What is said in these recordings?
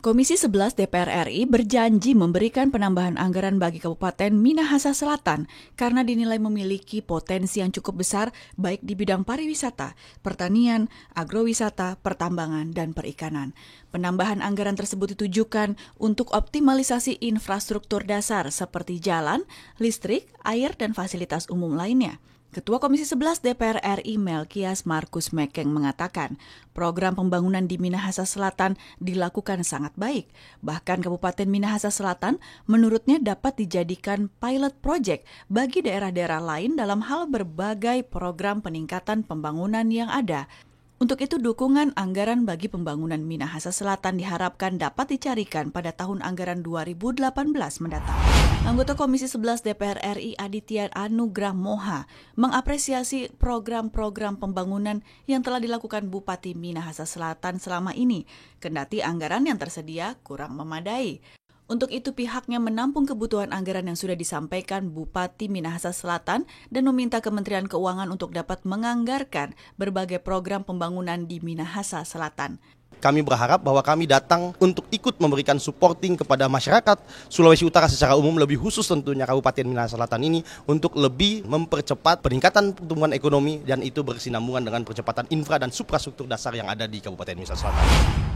Komisi 11 DPR RI berjanji memberikan penambahan anggaran bagi Kabupaten Minahasa Selatan karena dinilai memiliki potensi yang cukup besar baik di bidang pariwisata, pertanian, agrowisata, pertambangan, dan perikanan. Penambahan anggaran tersebut ditujukan untuk optimalisasi infrastruktur dasar seperti jalan, listrik, air, dan fasilitas umum lainnya. Ketua Komisi 11 DPR RI Melkias Markus Mekeng mengatakan, program pembangunan di Minahasa Selatan dilakukan sangat baik. Bahkan Kabupaten Minahasa Selatan menurutnya dapat dijadikan pilot project bagi daerah-daerah lain dalam hal berbagai program peningkatan pembangunan yang ada. Untuk itu, dukungan anggaran bagi pembangunan Minahasa Selatan diharapkan dapat dicarikan pada tahun anggaran 2018 mendatang. Anggota Komisi 11 DPR RI Aditya Anugrah Moha mengapresiasi program-program pembangunan yang telah dilakukan Bupati Minahasa Selatan selama ini, kendati anggaran yang tersedia kurang memadai. Untuk itu pihaknya menampung kebutuhan anggaran yang sudah disampaikan Bupati Minahasa Selatan dan meminta Kementerian Keuangan untuk dapat menganggarkan berbagai program pembangunan di Minahasa Selatan. Kami berharap bahwa kami datang untuk ikut memberikan supporting kepada masyarakat Sulawesi Utara secara umum, lebih khusus tentunya Kabupaten Minahasa Selatan ini untuk lebih mempercepat peningkatan pertumbuhan ekonomi dan itu berkesinambungan dengan percepatan infra dan suprastruktur dasar yang ada di Kabupaten Minahasa Selatan.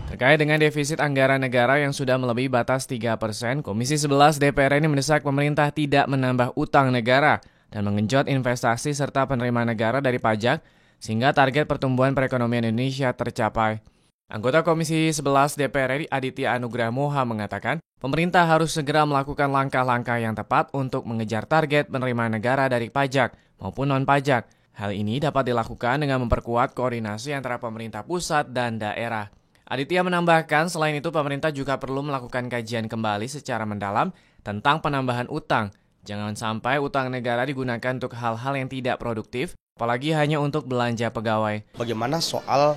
Terkait dengan defisit anggaran negara yang sudah melebihi batas 3%, Komisi 11 DPR ini mendesak pemerintah tidak menambah utang negara dan mengenjot investasi serta penerimaan negara dari pajak sehingga target pertumbuhan perekonomian Indonesia tercapai. Anggota Komisi 11 DPR RI Aditya Anugrah Moha mengatakan, pemerintah harus segera melakukan langkah-langkah yang tepat untuk mengejar target penerimaan negara dari pajak maupun non-pajak. Hal ini dapat dilakukan dengan memperkuat koordinasi antara pemerintah pusat dan daerah. Aditya menambahkan, selain itu pemerintah juga perlu melakukan kajian kembali secara mendalam tentang penambahan utang. Jangan sampai utang negara digunakan untuk hal-hal yang tidak produktif, apalagi hanya untuk belanja pegawai. Bagaimana soal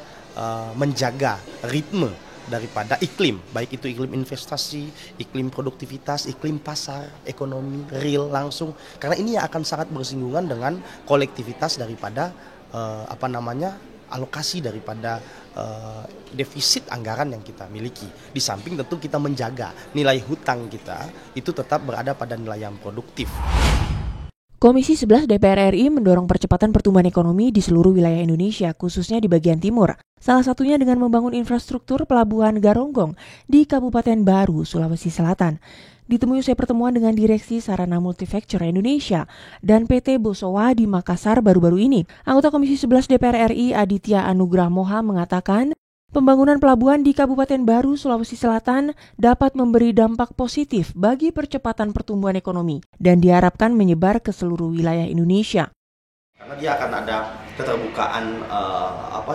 menjaga ritme daripada iklim, baik itu iklim investasi, iklim produktivitas, iklim pasar, ekonomi, real langsung. Karena ini akan sangat bersinggungan dengan kolektivitas daripada alokasi daripada defisit anggaran yang kita miliki. Di samping tentu kita menjaga nilai hutang kita itu tetap berada pada nilai yang produktif. Komisi 11 DPR RI mendorong percepatan pertumbuhan ekonomi di seluruh wilayah Indonesia, khususnya di bagian timur. Salah satunya dengan membangun infrastruktur pelabuhan Garonggong di Kabupaten Baru, Sulawesi Selatan. Ditemui usai pertemuan dengan Direksi Sarana Multifacture Indonesia dan PT Bosowa di Makassar baru-baru ini, anggota Komisi 11 DPR RI Aditya Anugrah Moha mengatakan, pembangunan pelabuhan di Kabupaten Baru, Sulawesi Selatan dapat memberi dampak positif bagi percepatan pertumbuhan ekonomi dan diharapkan menyebar ke seluruh wilayah Indonesia. Karena dia akan ada keterbukaan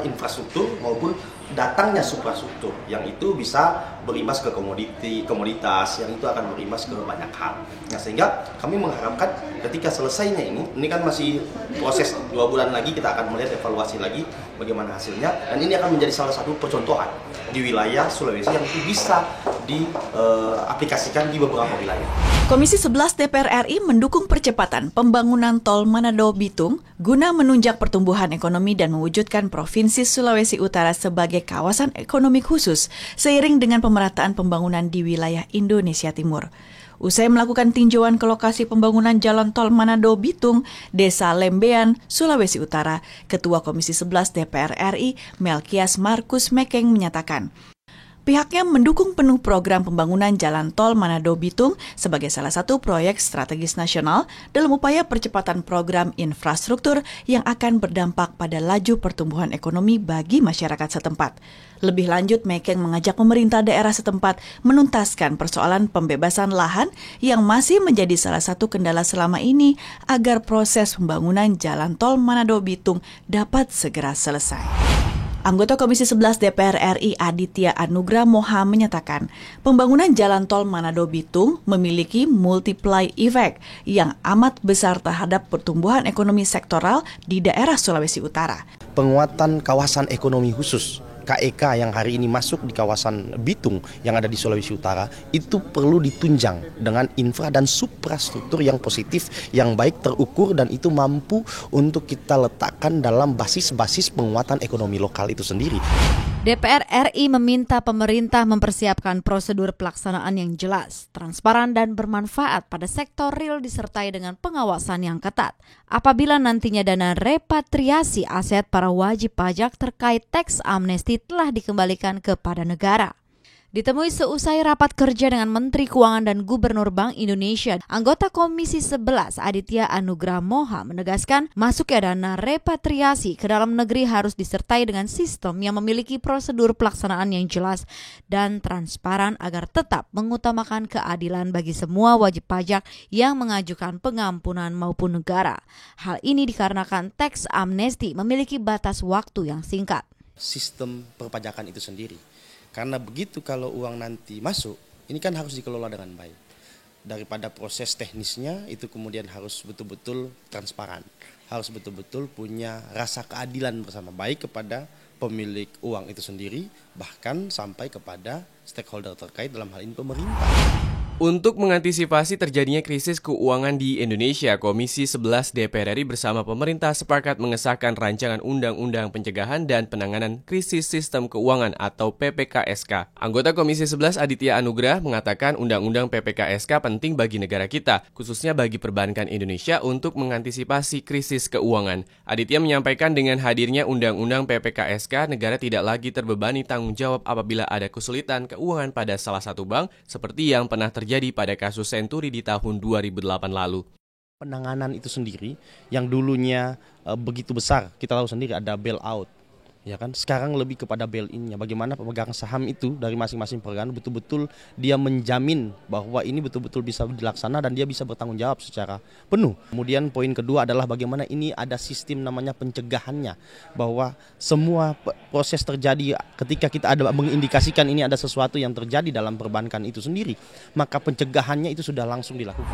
infrastruktur maupun datangnya suprastruktur yang itu bisa berimbas ke komoditas yang itu akan berimbas ke banyak hal. Nah, sehingga kami mengharapkan ketika selesainya ini kan masih proses 2 bulan lagi, kita akan melihat evaluasi lagi bagaimana hasilnya, dan ini akan menjadi salah satu percontohan di wilayah Sulawesi yang itu bisa diaplikasikan di beberapa wilayah. Komisi 11 DPR RI mendukung percepatan pembangunan tol Manado-Bitung guna menunjang pertumbuhan ekonomi dan mewujudkan Provinsi Sulawesi Utara sebagai kawasan ekonomi khusus seiring dengan pemerataan pembangunan di wilayah Indonesia Timur. Usai melakukan tinjauan ke lokasi pembangunan jalan tol Manado-Bitung, Desa Lembean, Sulawesi Utara, Ketua Komisi 11 DPR RI Melkias Markus Mekeng menyatakan, pihaknya mendukung penuh program pembangunan jalan tol Manado-Bitung sebagai salah satu proyek strategis nasional dalam upaya percepatan program infrastruktur yang akan berdampak pada laju pertumbuhan ekonomi bagi masyarakat setempat. Lebih lanjut, Mekeng mengajak pemerintah daerah setempat menuntaskan persoalan pembebasan lahan yang masih menjadi salah satu kendala selama ini agar proses pembangunan jalan tol Manado-Bitung dapat segera selesai. Anggota Komisi 11 DPR RI Aditya Anugrah Moha menyatakan, pembangunan jalan tol Manado-Bitung memiliki multiply effect yang amat besar terhadap pertumbuhan ekonomi sektoral di daerah Sulawesi Utara. Penguatan kawasan ekonomi khusus KEK yang hari ini masuk di kawasan Bitung yang ada di Sulawesi Utara itu perlu ditunjang dengan infra dan suprastruktur yang positif, yang baik terukur, dan itu mampu untuk kita letakkan dalam basis-basis penguatan ekonomi lokal itu sendiri. DPR RI meminta pemerintah mempersiapkan prosedur pelaksanaan yang jelas, transparan dan bermanfaat pada sektor real disertai dengan pengawasan yang ketat. Apabila nantinya dana repatriasi aset para wajib pajak terkait teks amnesti telah dikembalikan kepada negara. Ditemui seusai rapat kerja dengan Menteri Keuangan dan Gubernur Bank Indonesia, anggota Komisi 11 Aditya Anugrah Moha menegaskan masuknya dana repatriasi ke dalam negeri harus disertai dengan sistem yang memiliki prosedur pelaksanaan yang jelas dan transparan agar tetap mengutamakan keadilan bagi semua wajib pajak yang mengajukan pengampunan maupun negara. Hal ini dikarenakan teks amnesti memiliki batas waktu yang singkat. Sistem perpajakan itu sendiri. Karena begitu kalau uang nanti masuk, ini kan harus dikelola dengan baik. Daripada proses teknisnya itu kemudian harus betul-betul transparan. Harus betul-betul punya rasa keadilan bersama baik kepada pemilik uang itu sendiri, bahkan sampai kepada stakeholder terkait dalam hal ini pemerintah. Untuk mengantisipasi terjadinya krisis keuangan di Indonesia, Komisi 11 DPR RI bersama pemerintah sepakat mengesahkan rancangan Undang-Undang Pencegahan dan Penanganan Krisis Sistem Keuangan atau PPKSK. Anggota Komisi 11 Aditya Anugrah mengatakan Undang-Undang PPKSK penting bagi negara kita, khususnya bagi perbankan Indonesia untuk mengantisipasi krisis keuangan. Aditya menyampaikan dengan hadirnya Undang-Undang PPKSK, negara tidak lagi terbebani tanggung jawab apabila ada kesulitan keuangan pada salah satu bank, seperti yang pernah terjadi pada kasus Senturi di tahun 2008 lalu. Penanganan itu sendiri yang dulunya begitu besar, kita tahu sendiri ada bailout, ya kan? Sekarang lebih kepada bail-in-nya. Bagaimana pemegang saham itu dari masing-masing perusahaan betul-betul dia menjamin bahwa ini betul-betul bisa dilaksana dan dia bisa bertanggung jawab secara penuh. Kemudian poin kedua adalah bagaimana ini ada sistem namanya pencegahannya, bahwa semua proses terjadi ketika kita ada mengindikasikan ini ada sesuatu yang terjadi dalam perbankan itu sendiri, maka pencegahannya itu sudah langsung dilakukan.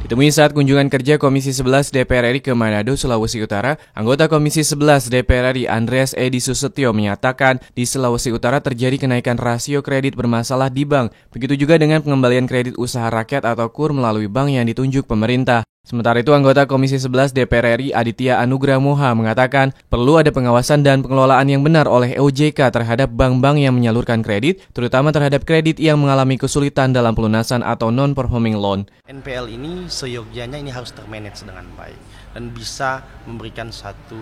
Ditemui saat kunjungan kerja Komisi 11 DPR RI ke Manado, Sulawesi Utara, anggota Komisi 11 DPR RI Andreas Edi Susetio menyatakan di Sulawesi Utara terjadi kenaikan rasio kredit bermasalah di bank. Begitu juga dengan pengembalian kredit usaha rakyat atau KUR melalui bank yang ditunjuk pemerintah. Sementara itu, anggota Komisi 11 DPR RI Aditya Anugrah Moha mengatakan perlu ada pengawasan dan pengelolaan yang benar oleh OJK terhadap bank-bank yang menyalurkan kredit, terutama terhadap kredit yang mengalami kesulitan dalam pelunasan atau non-performing loan. NPL ini seyogyanya ini harus termanage dengan baik dan bisa memberikan satu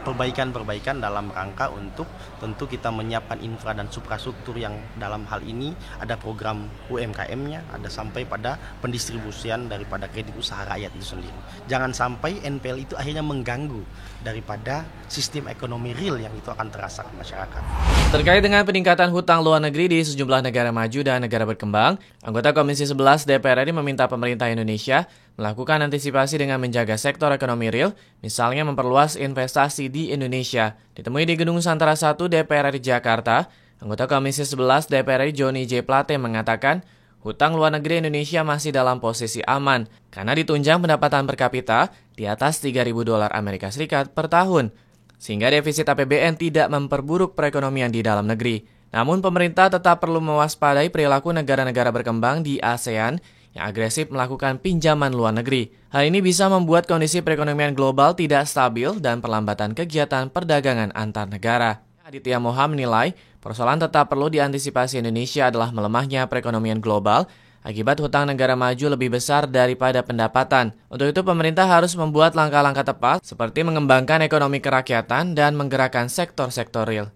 perbaikan-perbaikan dalam rangka untuk tentu kita menyiapkan infra dan suprastruktur yang dalam hal ini ada program UMKM-nya, ada sampai pada pendistribusian daripada kredit usaha rakyat itu sendiri. Jangan sampai NPL itu akhirnya mengganggu daripada sistem ekonomi real yang itu akan terasa ke masyarakat. Terkait dengan peningkatan hutang luar negeri di sejumlah negara maju dan negara berkembang, anggota Komisi 11 DPR RI meminta pemerintah Indonesia melakukan antisipasi dengan menjaga sektor ekonomi real, misalnya memperluas investasi di Indonesia. Ditemui di Gedung Nusantara 1 DPR RI Jakarta, anggota Komisi 11 DPR RI Johnny J. Plate mengatakan, hutang luar negeri Indonesia masih dalam posisi aman karena ditunjang pendapatan per kapita di atas $3.000 Amerika Serikat per tahun, sehingga defisit APBN tidak memperburuk perekonomian di dalam negeri. Namun pemerintah tetap perlu mewaspadai perilaku negara-negara berkembang di ASEAN yang agresif melakukan pinjaman luar negeri. Hal ini bisa membuat kondisi perekonomian global tidak stabil dan perlambatan kegiatan perdagangan antar negara. Aditya Moha menilai, persoalan tetap perlu diantisipasi Indonesia adalah melemahnya perekonomian global akibat hutang negara maju lebih besar daripada pendapatan. Untuk itu pemerintah harus membuat langkah-langkah tepat seperti mengembangkan ekonomi kerakyatan dan menggerakkan sektor-sektor real.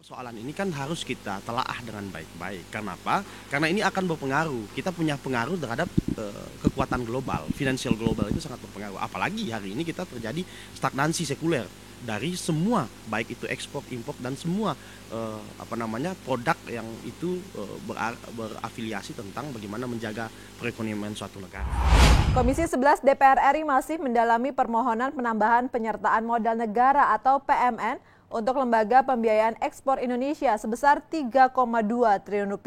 Soalan ini kan harus kita telaah dengan baik-baik. Kenapa? Karena ini akan berpengaruh. Kita punya pengaruh terhadap kekuatan global, finansial global itu sangat berpengaruh. Apalagi hari ini kita terjadi stagnansi sekuler dari semua, baik itu ekspor, impor dan semua produk yang itu berafiliasi tentang bagaimana menjaga perekonomian suatu negara. Komisi 11 DPR RI masih mendalami permohonan penambahan penyertaan modal negara atau PMN untuk Lembaga Pembiayaan Ekspor Indonesia sebesar Rp3,2 triliun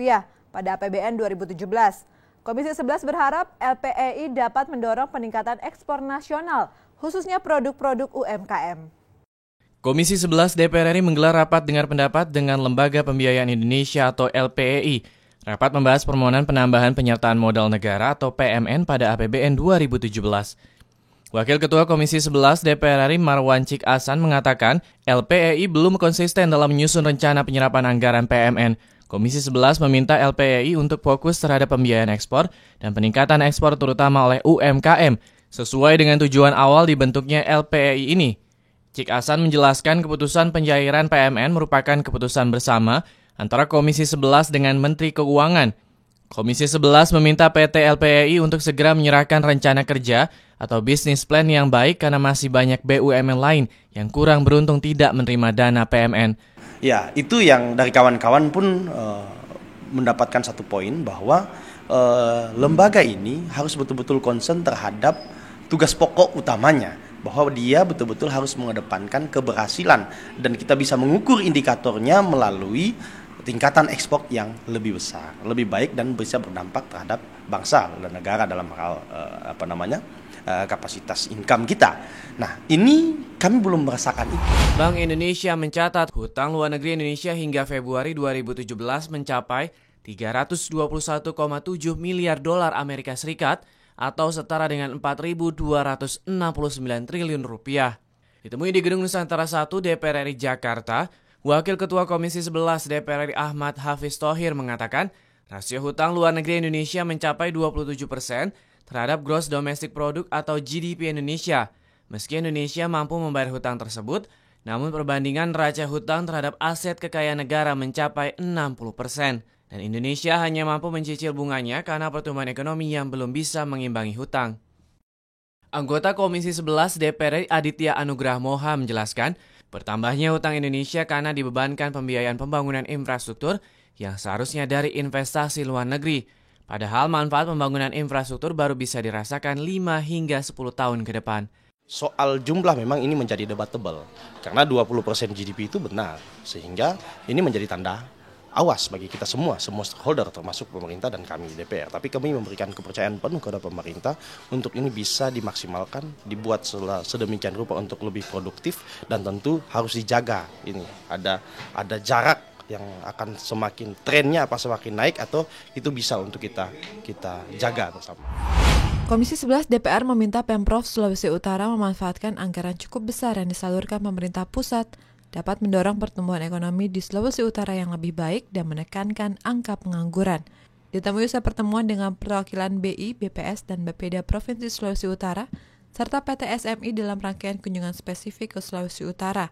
pada APBN 2017. Komisi 11 berharap LPEI dapat mendorong peningkatan ekspor nasional, khususnya produk-produk UMKM. Komisi 11 DPR RI menggelar rapat dengar pendapat dengan Lembaga Pembiayaan Indonesia atau LPEI. Rapat membahas permohonan penambahan penyertaan modal negara atau PMN pada APBN 2017. Wakil Ketua Komisi 11 DPR RI Marwan Cik Hasan mengatakan LPEI belum konsisten dalam menyusun rencana penyerapan anggaran PMN. Komisi 11 meminta LPEI untuk fokus terhadap pembiayaan ekspor dan peningkatan ekspor terutama oleh UMKM sesuai dengan tujuan awal dibentuknya LPEI ini. Cik Hasan menjelaskan keputusan pencairan PMN merupakan keputusan bersama antara Komisi 11 dengan Menteri Keuangan. Komisi 11 meminta PT LPEI untuk segera menyerahkan rencana kerja atau bisnis plan yang baik karena masih banyak BUMN lain yang kurang beruntung tidak menerima dana PMN. Ya, itu yang dari kawan-kawan pun mendapatkan satu poin bahwa lembaga ini harus betul-betul concern terhadap tugas pokok utamanya, bahwa dia betul-betul harus mengedepankan keberhasilan dan kita bisa mengukur indikatornya melalui tingkatan ekspor yang lebih besar, lebih baik dan bisa berdampak terhadap bangsa dan negara dalam hal kapasitas income kita. Nah, ini kami belum merasakan itu. Bank Indonesia mencatat hutang luar negeri Indonesia hingga Februari 2017 mencapai 321,7 miliar dolar Amerika Serikat atau setara dengan 4.269 triliun rupiah. Ditemui di Gedung Nusantara 1 DPR RI Jakarta, Wakil Ketua Komisi 11 DPR RI Ahmad Hafiz Thohir mengatakan rasio hutang luar negeri Indonesia mencapai 27% terhadap Gross Domestic Product atau GDP Indonesia. Meski Indonesia mampu membayar hutang tersebut, namun perbandingan neraca hutang terhadap aset kekayaan negara mencapai 60%. Dan Indonesia hanya mampu mencicil bunganya karena pertumbuhan ekonomi yang belum bisa mengimbangi hutang. Anggota Komisi 11 DPR RI Aditya Anugrah Moha menjelaskan, bertambahnya hutang Indonesia karena dibebankan pembiayaan pembangunan infrastruktur yang seharusnya dari investasi luar negeri. Padahal manfaat pembangunan infrastruktur baru bisa dirasakan 5 hingga 10 tahun ke depan. Soal jumlah memang ini menjadi debatable, karena 20% GDP itu benar, sehingga ini menjadi tanda awas bagi kita semua stakeholder termasuk pemerintah dan kami DPR. Tapi kami memberikan kepercayaan penuh kepada pemerintah untuk ini bisa dimaksimalkan, dibuat sedemikian rupa untuk lebih produktif dan tentu harus dijaga ini. Ada jarak yang akan semakin trennya semakin naik atau itu bisa untuk kita jaga bersama. Komisi 11 DPR meminta Pemprov Sulawesi Utara memanfaatkan anggaran cukup besar yang disalurkan pemerintah pusat dapat mendorong pertumbuhan ekonomi di Sulawesi Utara yang lebih baik dan menekankan angka pengangguran. Ditemui usai pertemuan dengan perwakilan BI, BPS, dan Bapeda Provinsi Sulawesi Utara, serta PT SMI dalam rangkaian kunjungan spesifik ke Sulawesi Utara.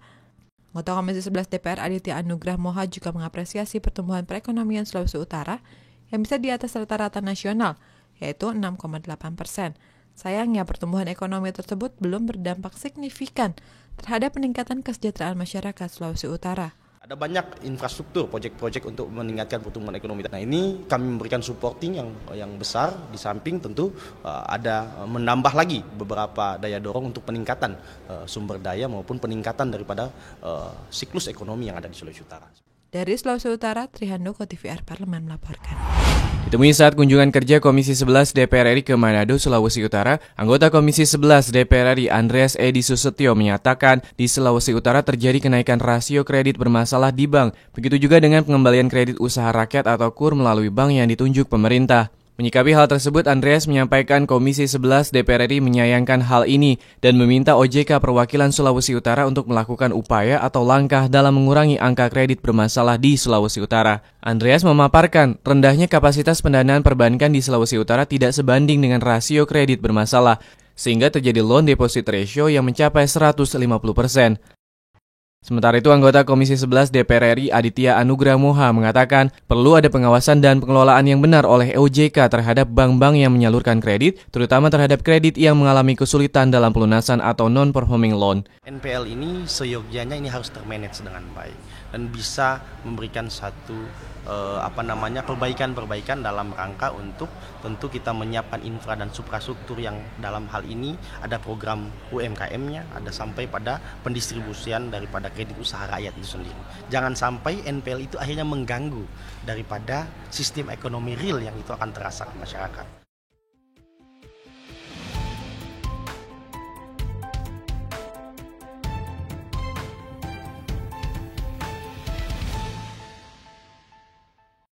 Anggota Komisi 11 DPR Aditya Anugrah Moha juga mengapresiasi pertumbuhan perekonomian Sulawesi Utara yang bisa di atas rata-rata nasional, yaitu 6,8%. Sayangnya pertumbuhan ekonomi tersebut belum berdampak signifikan terhadap peningkatan kesejahteraan masyarakat Sulawesi Utara. Ada banyak infrastruktur, proyek-proyek untuk meningkatkan pertumbuhan ekonomi. Nah, ini kami memberikan supporting yang besar, di samping tentu ada menambah lagi beberapa daya dorong untuk peningkatan sumber daya maupun peningkatan daripada siklus ekonomi yang ada di Sulawesi Utara. Dari Sulawesi Utara, Trihandoko TVR Parlemen melaporkan. Ditemui saat kunjungan kerja Komisi 11 DPR RI ke Manado, Sulawesi Utara, anggota Komisi 11 DPR RI Andreas Edi Susetio menyatakan di Sulawesi Utara terjadi kenaikan rasio kredit bermasalah di bank. Begitu juga dengan pengembalian kredit usaha rakyat atau KUR melalui bank yang ditunjuk pemerintah. Menyikapi hal tersebut, Andreas menyampaikan Komisi 11 DPR RI menyayangkan hal ini dan meminta OJK Perwakilan Sulawesi Utara untuk melakukan upaya atau langkah dalam mengurangi angka kredit bermasalah di Sulawesi Utara. Andreas memaparkan rendahnya kapasitas pendanaan perbankan di Sulawesi Utara tidak sebanding dengan rasio kredit bermasalah, sehingga terjadi loan deposit ratio yang mencapai 150%. Sementara itu, anggota Komisi 11 DPR RI Aditya Anugrah Moha mengatakan perlu ada pengawasan dan pengelolaan yang benar oleh OJK terhadap bank-bank yang menyalurkan kredit, terutama terhadap kredit yang mengalami kesulitan dalam pelunasan atau non-performing loan. NPL ini seyogyanya ini harus termanage dengan baik dan bisa memberikan satu perbaikan dalam rangka untuk tentu kita menyiapkan infra dan suprastruktur yang dalam hal ini ada program UMKM-nya, ada sampai pada pendistribusian daripada kredit usaha rakyat itu sendiri. Jangan sampai NPL itu akhirnya mengganggu daripada sistem ekonomi real yang itu akan terasa ke masyarakat.